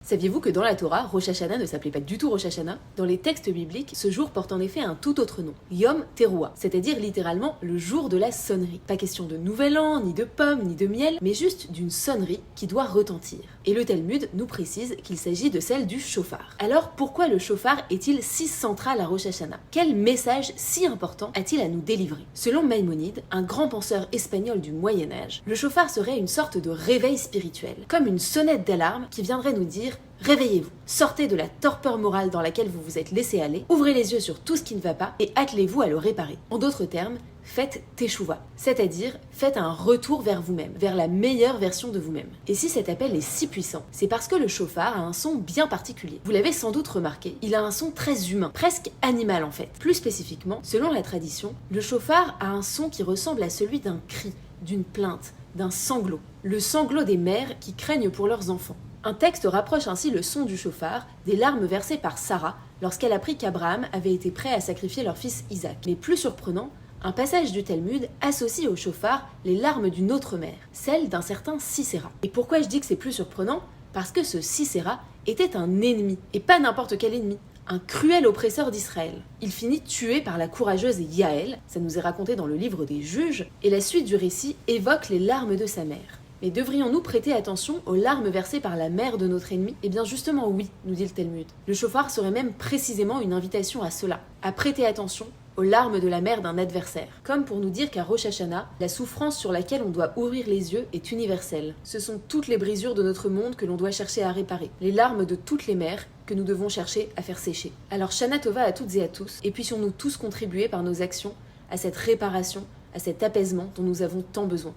Saviez-vous que dans la Torah, Rosh Hashanah ne s'appelait pas du tout Rosh Hashanah? Dans les textes bibliques, ce jour porte en effet un tout autre nom, Yom Teruah, c'est-à-dire littéralement le jour de la sonnerie. Pas question de nouvel an, ni de pommes, ni de miel, mais juste d'une sonnerie qui doit retentir. Et le Talmud nous précise qu'il s'agit de celle du shofar. Alors pourquoi le shofar est-il si central à Rosh Hashanah? Quel message si important a-t-il à nous délivrer? Selon Maïmonide, un grand penseur espagnol du Moyen-Âge, le shofar serait une sorte de réveil spirituel, comme une sonnette d'alarme qui viendrait nous dire « Réveillez-vous, sortez de la torpeur morale dans laquelle vous vous êtes laissé aller, ouvrez les yeux sur tout ce qui ne va pas et attelez-vous à le réparer. » En d'autres termes, faites teshuva, c'est-à-dire faites un retour vers vous-même, vers la meilleure version de vous-même. Et si cet appel est si puissant, c'est parce que le shofar a un son bien particulier. Vous l'avez sans doute remarqué, il a un son très humain, presque animal en fait. Plus spécifiquement, selon la tradition, le shofar a un son qui ressemble à celui d'un cri, d'une plainte, d'un sanglot. Le sanglot des mères qui craignent pour leurs enfants. Un texte rapproche ainsi le son du shofar des larmes versées par Sarah lorsqu'elle apprit qu'Abraham avait été prêt à sacrifier leur fils Isaac. Mais plus surprenant, un passage du Talmud associe au shofar les larmes d'une autre mère, celle d'un certain Sisera. Et pourquoi je dis que c'est plus surprenant? Parce que ce Sisera était un ennemi, et pas n'importe quel ennemi, un cruel oppresseur d'Israël. Il finit tué par la courageuse Yaël, ça nous est raconté dans le livre des Juges, et la suite du récit évoque les larmes de sa mère. Mais devrions-nous prêter attention aux larmes versées par la mère de notre ennemi? Eh bien justement oui, nous dit le Talmud. Le shofar serait même précisément une invitation à cela, à prêter attention aux larmes de la mère d'un adversaire. Comme pour nous dire qu'à Rosh Hashanah, la souffrance sur laquelle on doit ouvrir les yeux est universelle. Ce sont toutes les brisures de notre monde que l'on doit chercher à réparer, les larmes de toutes les mères que nous devons chercher à faire sécher. Alors Shana Tova à toutes et à tous, et puissions-nous tous contribuer par nos actions à cette réparation, à cet apaisement dont nous avons tant besoin.